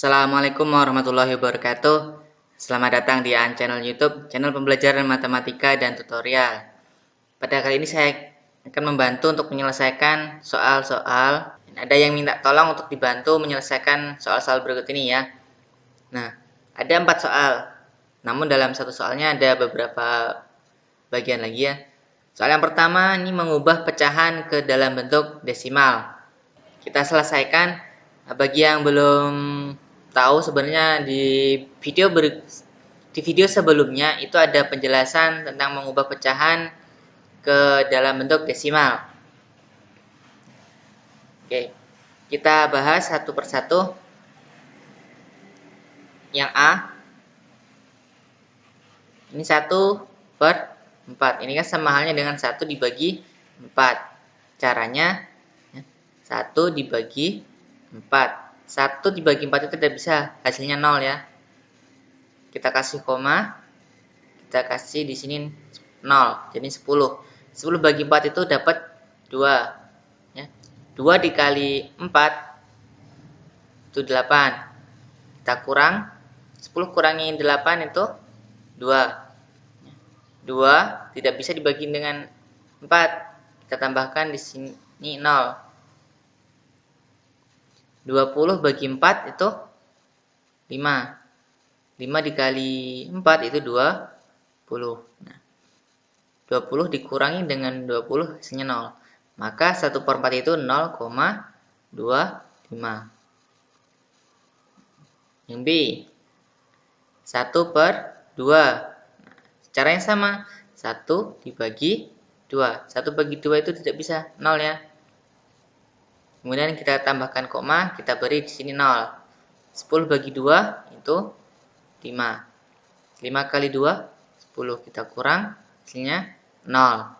Assalamualaikum warahmatullahi wabarakatuh. Selamat datang di channel YouTube, channel pembelajaran matematika dan tutorial. Pada kali ini saya akan membantu untuk menyelesaikan soal-soal. Ada yang minta tolong untuk dibantu menyelesaikan soal-soal berikut ini ya. Nah, ada 4 soal. Namun dalam satu soalnya ada beberapa bagian lagi ya. Soal yang pertama ini mengubah pecahan ke dalam bentuk desimal. Kita selesaikan. Bagi yang belum tahu, sebenarnya di video sebelumnya itu ada penjelasan tentang mengubah pecahan ke dalam bentuk desimal. Oke, kita bahas satu persatu. Yang A, ini 1/4. Ini kan sama halnya dengan 1 dibagi 4. Caranya 1 dibagi 4. 1 dibagi 4 itu tidak bisa, hasilnya 0 ya. Kita kasih koma, kita kasih di sini 0, jadi 10. 10 bagi 4 itu dapat 2 ya. 2 dikali 4 itu 8. Kita kurang 10 kurangi 8 itu 2. 2 tidak bisa dibagi dengan 4. Kita tambahkan di sini 0. 20 bagi 4 itu 5. 5 dikali 4 itu 20. Nah, 20 dikurangi dengan 20 hasilnya 0. Maka 1/4 itu 0,25. Yang B, 1/2. Caranya sama, 1 dibagi 2. 1 bagi 2 itu tidak bisa, 0 ya. Kemudian kita tambahkan koma, kita beri di sini 0. 10 bagi 2 itu 5. 5 kali 2, 10. Kita kurang, hasilnya 0.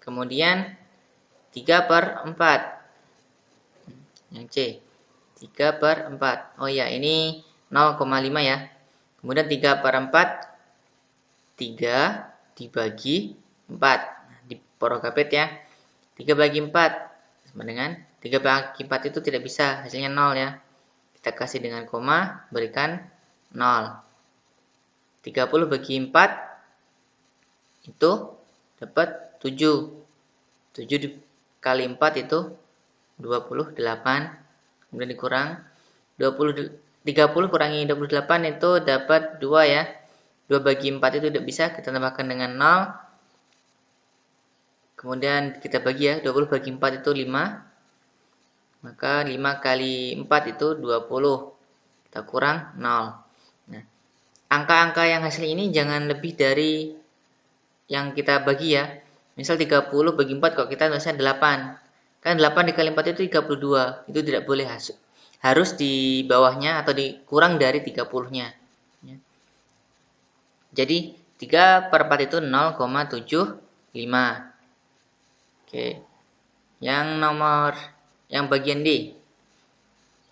Kemudian 3/4. Yang C, 3/4. Oh ya, ini 0,5 ya. Kemudian 3/4, 3 dibagi 4. Di porogapet ya. 3 bagi 4 sama dengan 3 bagi 4 itu tidak bisa, hasilnya 0 ya. Kita kasih dengan koma, berikan 0. 30 bagi 4 itu dapat 7. 7 dikali 4 itu 28. Kemudian dikurang 30 kurangi 28 itu dapat 2 ya. 2 bagi 4 itu tidak bisa, kita tambahkan dengan 0. Kemudian kita bagi ya, 20 bagi 4 itu 5. Maka 5 kali 4 itu 20. Kita kurang 0. Nah, angka-angka yang hasil ini jangan lebih dari yang kita bagi ya. Misal 30 bagi 4 kalau kita tulisnya 8. Kan 8 dikali 4 itu 32. Itu tidak boleh, harus di bawahnya atau dikurang dari 30-nya. Jadi 3/4 itu 0,75. Oke. Yang bagian D,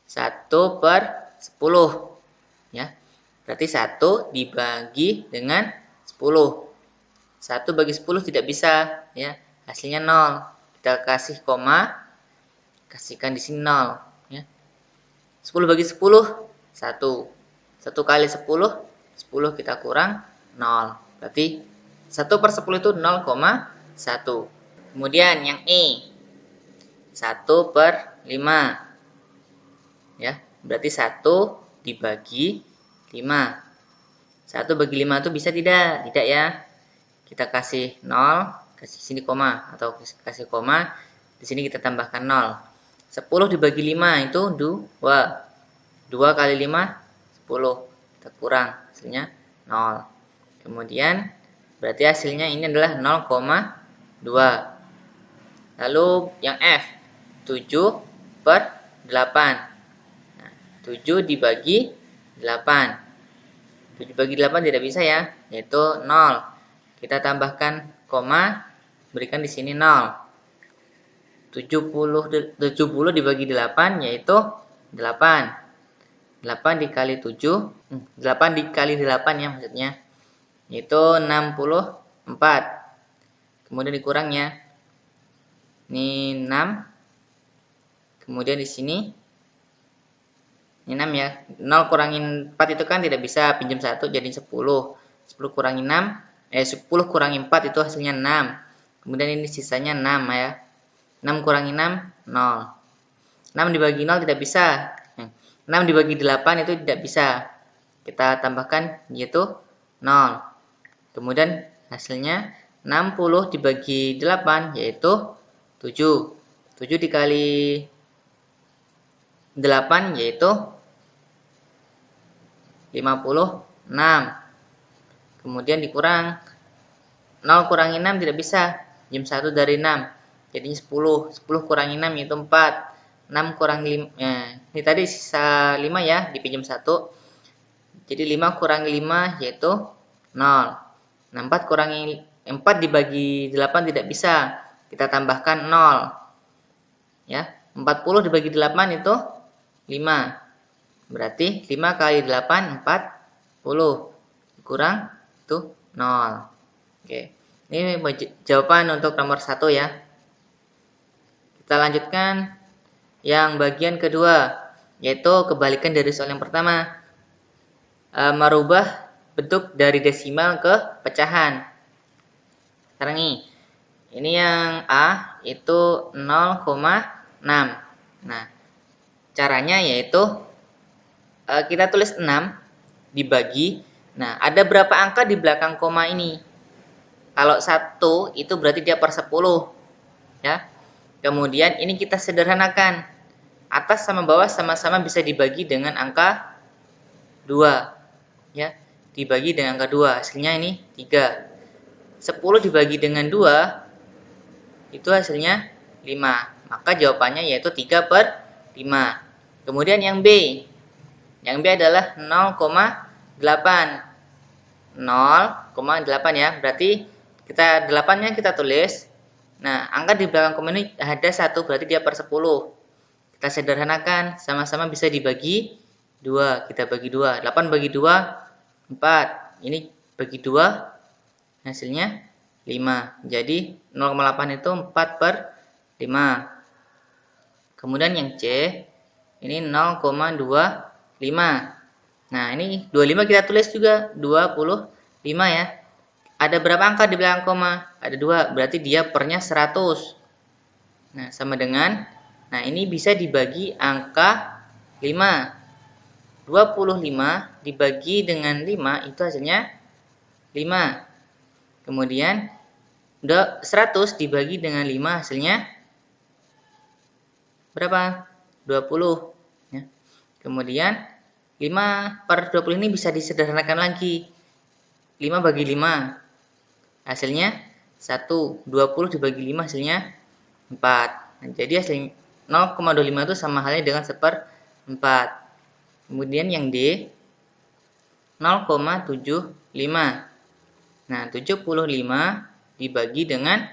1/10 ya. Berarti 1 dibagi dengan 10. 1 bagi 10 tidak bisa ya. Hasilnya 0. Kita kasih koma, kasihkan di sini 0 ya. 10 bagi 10 1. 1 kali 10 10 kita kurang 0. Berarti 1/10 itu 0,1. Kemudian yang E, 1/5 ya. Berarti 1 dibagi 5. 1 bagi 5 itu bisa tidak? Tidak ya. Kita kasih 0, kasih sini koma atau kasih koma, di sini kita tambahkan 0. 10 dibagi 5 itu 2. 2 kali 5 10. Kita kurang, hasilnya 0. Kemudian berarti hasilnya ini adalah 0,2. Lalu yang F, 7/8. Nah, 7 dibagi 8. 7 bagi 8 tidak bisa ya, yaitu 0. Kita tambahkan koma, berikan di sini 0. 70 dibagi 8 yaitu 8. 8 dikali 7, 8 dikali 8 ya maksudnya, yaitu 64. Kemudian dikurangnya, ini 6. Kemudian di sini Ini 6 ya. 0 kurangin 4 itu kan tidak bisa, pinjam 1 jadi 10. 10 kurangi 6, 10 kurangi 4 itu hasilnya 6. Kemudian ini sisanya 6 ya. 6 kurangi 6, 0. 6 dibagi 0 tidak bisa. 6 dibagi 8 itu tidak bisa. Kita tambahkan yaitu 0. Kemudian hasilnya 60 dibagi 8 yaitu 7. 7 dikali 8 yaitu 56. Kemudian dikurang 0 kurangi 6 tidak bisa. Jam 1 dari 6. Jadinya 10. 10 kurangi 6 yaitu 4. 6 kurangi 5. Ini tadi sisa 5 ya, dipinjam 1. Jadi 5 kurangi 5 yaitu 0. Nah, 4 kurangi 4 dibagi 8 tidak bisa. Kita tambahkan 0. Ya, 40 dibagi 8 itu 5. Berarti 5 kali 8, 40. Kurang itu 0. Oke. Ini jawaban untuk nomor 1 ya. Kita lanjutkan yang bagian kedua, yaitu kebalikan dari soal yang pertama. Merubah bentuk dari desimal ke pecahan. Sekarang ini yang A itu 0,6. Nah, caranya yaitu kita tulis 6 dibagi. Nah, ada berapa angka di belakang koma ini? Kalau 1 itu berarti dia per 10. Ya. Kemudian ini kita sederhanakan. Atas sama bawah sama-sama bisa dibagi dengan angka 2. Ya. Dibagi dengan angka 2. Hasilnya ini 3. 10 dibagi dengan 2 itu hasilnya 5. Maka jawabannya yaitu 3 per 5. Kemudian yang B. Yang B adalah 0,8. 0,8 ya. Berarti kita 8-nya kita tulis. Nah, angka di belakang koma ini ada 1, berarti dia per 10. Kita sederhanakan, sama-sama bisa dibagi 2. Kita bagi 2. 8 bagi 2, 4. Ini bagi 2, hasilnya 5. Jadi 0,8 itu 4 per 5. Kemudian yang C, ini 0,25. Nah, ini 25 kita tulis juga 25 ya. Ada berapa angka di belakang koma? Ada 2, berarti dia pernya 100. Nah, sama dengan, nah ini bisa dibagi angka 5. 25 dibagi dengan 5 itu hasilnya 5. Kemudian 100 dibagi dengan 5 hasilnya berapa? 20. Ya. Kemudian 5 per 20 ini bisa disederhanakan lagi. 5 bagi 5 hasilnya 1. 20 dibagi 5 hasilnya 4. Nah, jadi hasil 0,25 itu sama halnya dengan 1/4. Kemudian yang D 0,75. Nah, 75 dibagi dengan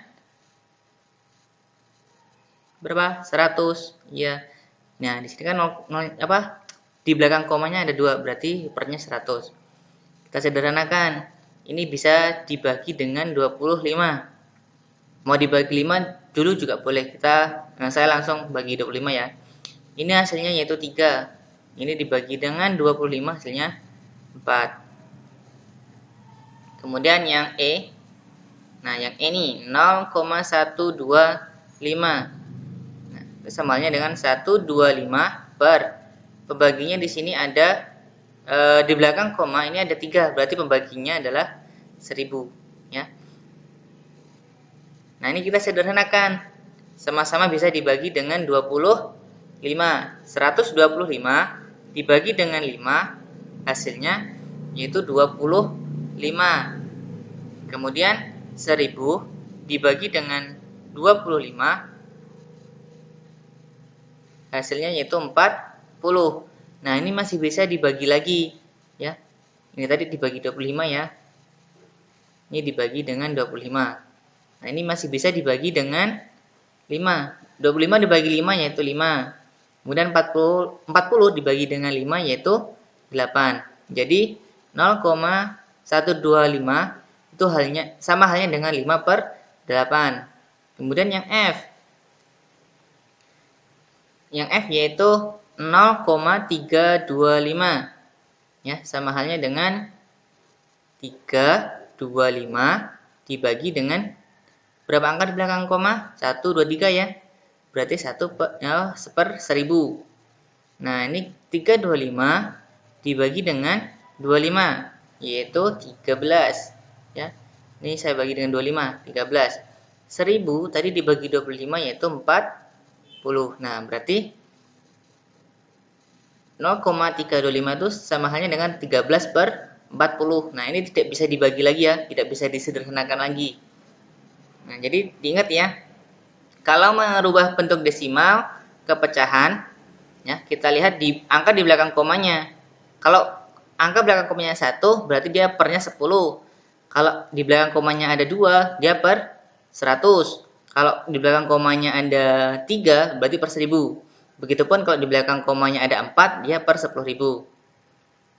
berapa? 100. Ya. Nah, di sini kan 0, di belakang komanya ada 2, berarti pernya 100. Kita sederhanakan. Ini bisa dibagi dengan 25. Mau dibagi 5 dulu juga boleh. Saya langsung bagi 25 ya. Ini hasilnya yaitu 3. Ini dibagi dengan 25 hasilnya 4. Kemudian yang E. Nah, yang E ini 0,125. Nah, samanya dengan 125 per. Pembaginya di sini ada di belakang koma ini ada 3, berarti pembaginya adalah 1000 ya. Nah, ini kita sederhanakan. Sama-sama bisa dibagi dengan 25. 125 dibagi dengan 5 hasilnya yaitu 25. Kemudian 1000 dibagi dengan 25 hasilnya yaitu 40. Nah, ini masih bisa dibagi lagi ya. Ini tadi dibagi 25 ya. Ini dibagi dengan 25. Nah, ini masih bisa dibagi dengan 5. 25 dibagi 5 yaitu 5. Kemudian 40 dibagi dengan 5 yaitu 8. Jadi 0,125 itu sama halnya dengan 5 per 8. Kemudian yang F. Yang F yaitu 0,325 ya, sama halnya dengan 325 dibagi dengan berapa angka di belakang koma? 1, 2, 3 ya. Berarti 1 per 1000. Nah, ini 325 dibagi dengan 25, yaitu 13. Ya. Ini saya bagi dengan 25, 13. 1000 tadi dibagi 25 yaitu 40. Nah, berarti 0,325 itu sama halnya dengan 13 per 40. Nah, ini tidak bisa dibagi lagi ya, tidak bisa disederhanakan lagi. Nah, jadi diingat ya, kalau merubah bentuk desimal ke pecahan, ya, kita lihat di angka di belakang komanya. Kalau angka belakang komanya 1, berarti dia pernya 10. Kalau di belakang komanya ada 2, dia per 100. Kalau di belakang komanya ada 3, berarti per 1000. Begitupun kalau di belakang komanya ada 4, dia per 10.000.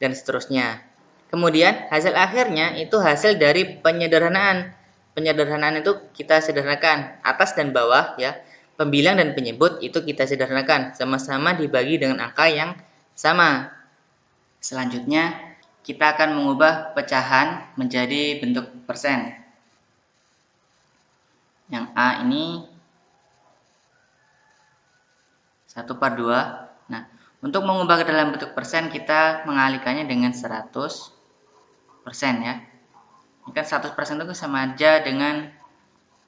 Dan seterusnya. Kemudian hasil akhirnya itu hasil dari penyederhanaan. Penyederhanaan itu kita sederhanakan atas dan bawah ya. Pembilang dan penyebut itu kita sederhanakan, sama-sama dibagi dengan angka yang sama. Selanjutnya kita akan mengubah pecahan menjadi bentuk persen. Yang A ini 1/2. Nah, untuk mengubah ke dalam bentuk persen kita mengalihkannya dengan 100% ya. Ini kan 100% itu sama aja dengan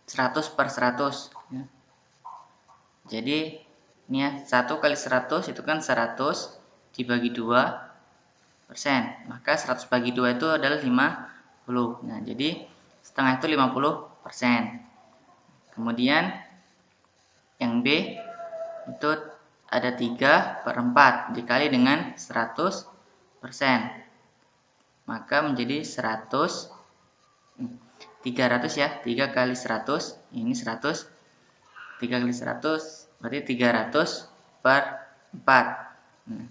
100/100 ya. Jadi ini ya, 1 kali 100 itu kan 100 dibagi 2%. Maka 100 bagi 2 itu adalah 50. Nah, jadi setengah itu 50%. Kemudian yang B itu ada 3/4 dikali dengan 100%. Maka menjadi 300 ya, 3 kali 100, ini 100, 3 kali 100 berarti 300/4.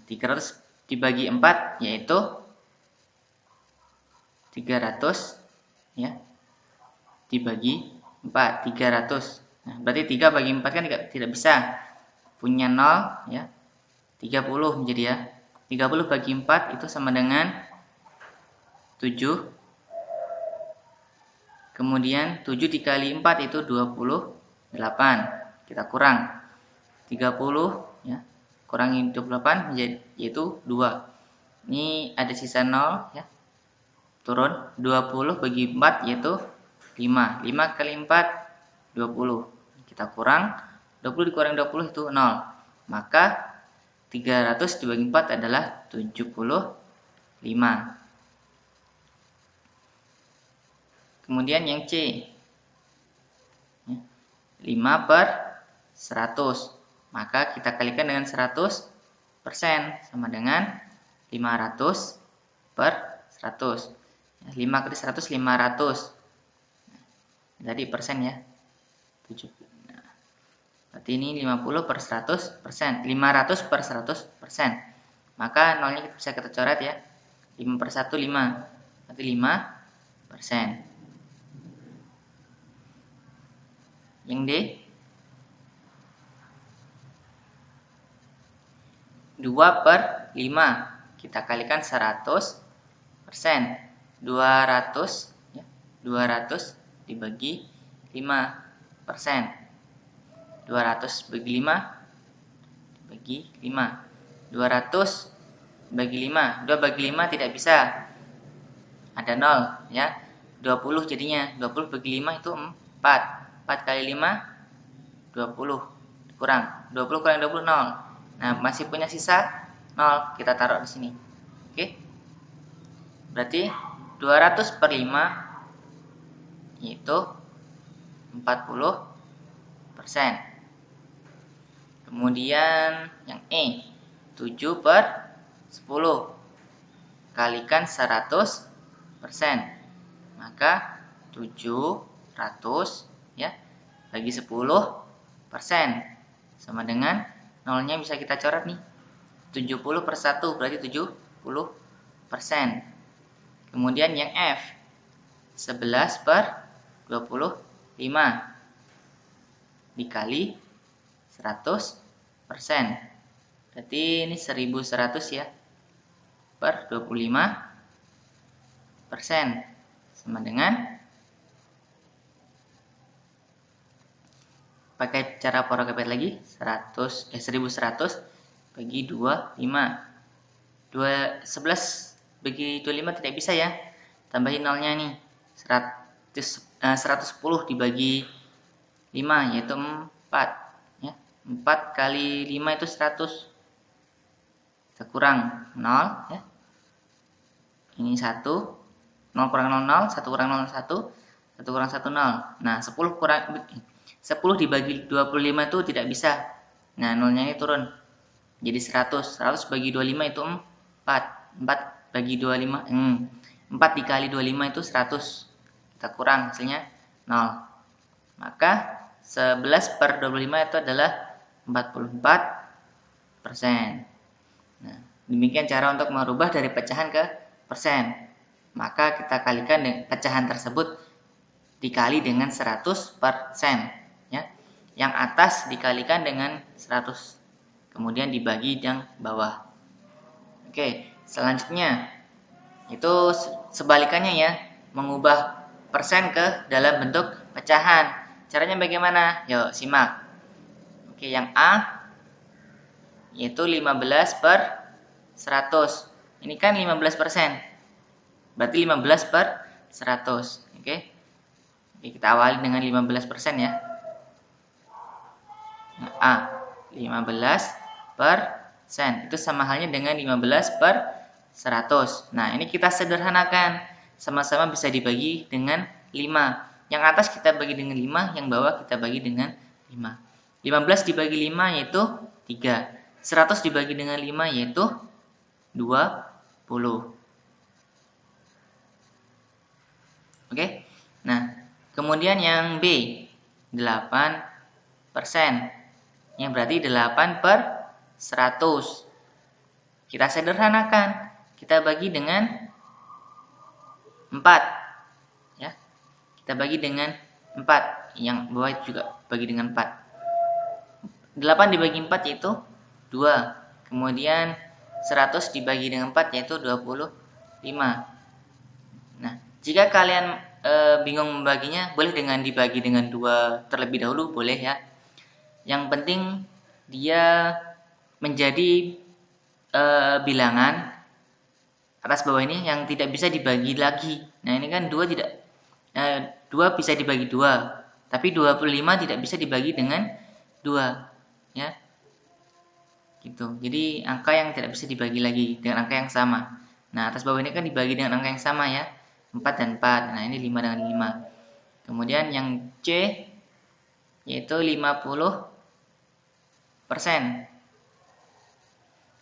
300 dibagi 4 yaitu 300 ya, dibagi 4, 300. Nah, berarti 3 bagi 4 kan tidak bisa, punya 0 ya, 30 menjadi ya. 30 bagi 4 itu sama dengan 7. Kemudian 7 dikali 4 itu 28. Kita kurang 30 ya. Kurangi 28 yaitu 2. Ini ada sisa 0 ya. Turun 20 bagi 4 yaitu 5. 5 kali 4 20. Kita kurang 20 dikurangi 20 itu 0. Maka 300 dibagi 4 adalah 75. Kemudian yang C 5/100. Maka kita kalikan dengan 100%, sama dengan 500/100. 5 kali 100 500. Tadi persen ya. 7. Nah, berarti ini 50/100%. 500/100%. Maka nolnya bisa kita coret ya. 5/1 5. Berarti 5%. Yang D 2/5. Kita kalikan 100%. 200 ya. 200 dibagi 5%. 200 bagi 5 dibagi 5. 200 bagi 5. 2 bagi 5 tidak bisa. Ada 0 ya. 20 jadinya. 20 bagi 5 itu 4. 4 kali 5 20. Kurang 20 kurang 20 0. Nah, masih punya sisa 0. Kita taruh di sini. Oke. Berarti 200/5 yaitu 40%. Kemudian yang E 7/10. Kalikan 100%. Maka 700 ya bagi 10% sama dengan nolnya bisa kita coret nih. 70/1 berarti 70%. Kemudian yang F 11/25 dikali 100%. Berarti ini 1100 ya, per 25%. Sama dengan, pakai cara pola kepet lagi, 1100 bagi 25. 11 bagi 25 tidak bisa ya. Tambahin nolnya nih. 110 dibagi 5 yaitu 4 ya. 4 kali 5 itu 100. Kita kurang 0 ya. Ini 1. 0 kurang 0 0, 1 kurang 0 1, 1 kurang 1 0. Nah, 10 dibagi 25 itu tidak bisa. Nah, nolnya ini turun. Jadi 100. 100 bagi 25 itu 4. 4 bagi 25. 4 dikali 25 itu 100. Kita kurang, hasilnya 0. Maka 11 per 25 itu adalah 44%. Nah, demikian cara untuk merubah dari pecahan ke persen. Maka kita kalikan dengan pecahan tersebut dikali dengan 100%. Ya. Yang atas dikalikan dengan 100. Kemudian dibagi yang bawah. Oke, selanjutnya itu sebalikannya ya, mengubah persen ke dalam bentuk pecahan. Caranya bagaimana? Yuk simak. Oke, yang A yaitu 15 per 100. Ini kan 15%. Berarti 15 per 100. Oke. Kita awali dengan 15% ya. Nah, A 15 per sen. Itu sama halnya dengan 15 per 100. Nah, ini kita sederhanakan. Sama-sama bisa dibagi dengan 5. Yang atas kita bagi dengan 5, yang bawah kita bagi dengan 5. 15 dibagi 5 yaitu 3. 100 dibagi dengan 5 yaitu 20. Oke. Nah, kemudian yang B 8%. Yang berarti 8 per 100. Kita sederhanakan. Kita bagi dengan 4. Ya. Kita bagi dengan 4. Yang bawah juga bagi dengan 4. 8 dibagi 4 yaitu 2. Kemudian 100 dibagi dengan 4 yaitu 25. Nah, jika kalian bingung membaginya, boleh dengan dibagi dengan 2 terlebih dahulu, boleh ya. Yang penting dia menjadi bilangan atas bawah ini yang tidak bisa dibagi lagi. Nah, ini kan 2 bisa dibagi 2, tapi 25 tidak bisa dibagi dengan 2 ya. Gitu. Jadi angka yang tidak bisa dibagi lagi dengan angka yang sama. Nah, atas bawah ini kan dibagi dengan angka yang sama ya. 4 dan 4. Nah, ini 5 dengan 5. Kemudian yang C yaitu 50%.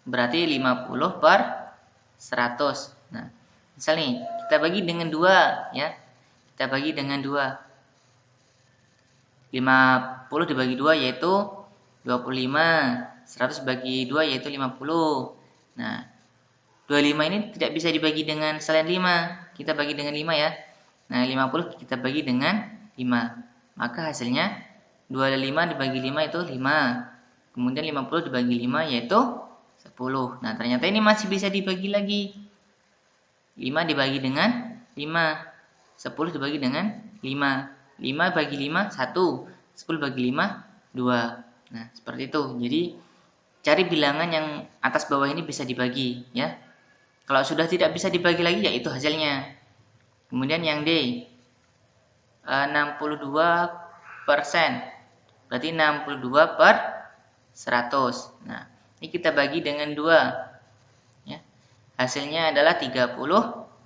Berarti 50 per 100. Nah, misal nih, kita bagi dengan 2 ya. Kita bagi dengan 2. 50 dibagi 2 yaitu 25. 100 bagi 2 yaitu 50. Nah, 25 ini tidak bisa dibagi dengan selain 5. Kita bagi dengan 5 ya. Nah, 50 kita bagi dengan 5. Maka hasilnya 25 dibagi 5 itu 5. Kemudian 50 dibagi 5 yaitu 10. Nah, ternyata ini masih bisa dibagi lagi. 5 dibagi dengan 5. 10 dibagi dengan 5. 5 bagi 5, 1. 10 bagi 5, 2. Nah, seperti itu. Jadi, cari bilangan yang atas bawah ini bisa dibagi. Ya. Kalau sudah tidak bisa dibagi lagi, yaitu hasilnya. Kemudian yang D, 62%. Berarti 62 per 100. Nah, ini kita bagi dengan 2. Ya. Hasilnya adalah 31.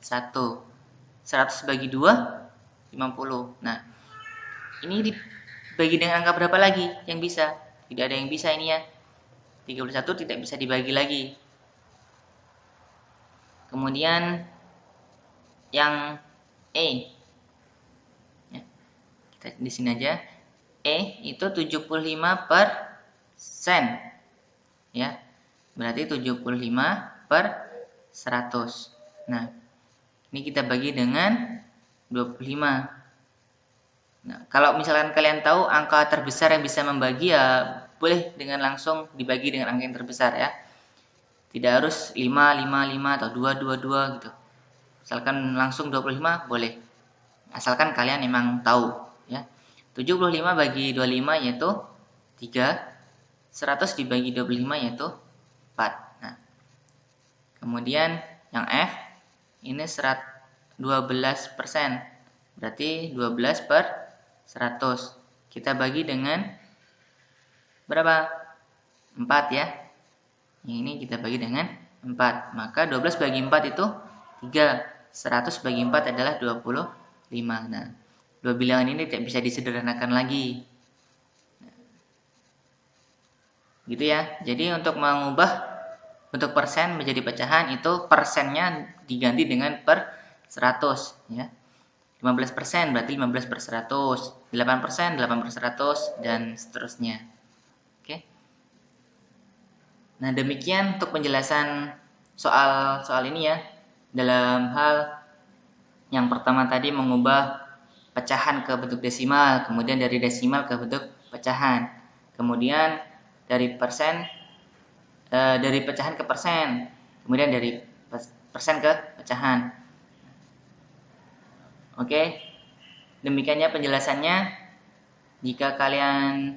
100 bagi 2, 50. Nah, ini dibagi dengan angka berapa lagi yang bisa? Tidak ada yang bisa ini ya. 31 tidak bisa dibagi lagi. Kemudian yang E. Ya. Kita di sini aja. E itu 75 per sen. Ya. Berarti 75 per 100. Nah, ini kita bagi dengan 25. Nah, kalau misalkan kalian tahu angka terbesar yang bisa membagi ya boleh dengan langsung dibagi dengan angka yang terbesar ya. Tidak harus 5, 5, 5 atau 2, 2, 2 gitu. Misalkan langsung 25 boleh. Asalkan kalian memang tahu ya. 75 bagi 25 yaitu 3. 100 dibagi 25 yaitu 4. Nah, kemudian yang F ini 12%. Berarti 12 per 100. Kita bagi dengan berapa? 4 ya. Yang ini kita bagi dengan 4. Maka 12 bagi 4 itu 3. 100 bagi 4 adalah 25. Nah, dua bilangan ini tidak bisa disederhanakan lagi. Gitu ya. Jadi untuk mengubah bentuk persen menjadi pecahan itu persennya diganti dengan per 100 ya. 15% berarti 15 per 100, 8%, 8 per 100, dan seterusnya. Oke. Nah, demikian untuk penjelasan soal ini ya. Dalam hal yang pertama tadi mengubah pecahan ke bentuk desimal, kemudian dari desimal ke bentuk pecahan. Kemudian dari pecahan ke persen, kemudian dari persen ke pecahan. Oke, demikiannya penjelasannya. Jika kalian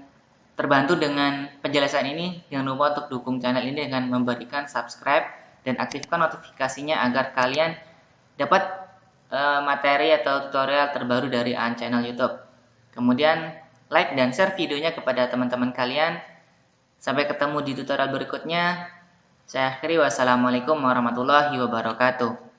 terbantu dengan penjelasan ini, jangan lupa untuk dukung channel ini dengan memberikan subscribe dan aktifkan notifikasinya agar kalian dapat materi atau tutorial terbaru dari Aan Channel YouTube. Kemudian like dan share videonya kepada teman-teman kalian. Sampai ketemu di tutorial berikutnya. Saya akhiri, wassalamualaikum warahmatullahi wabarakatuh.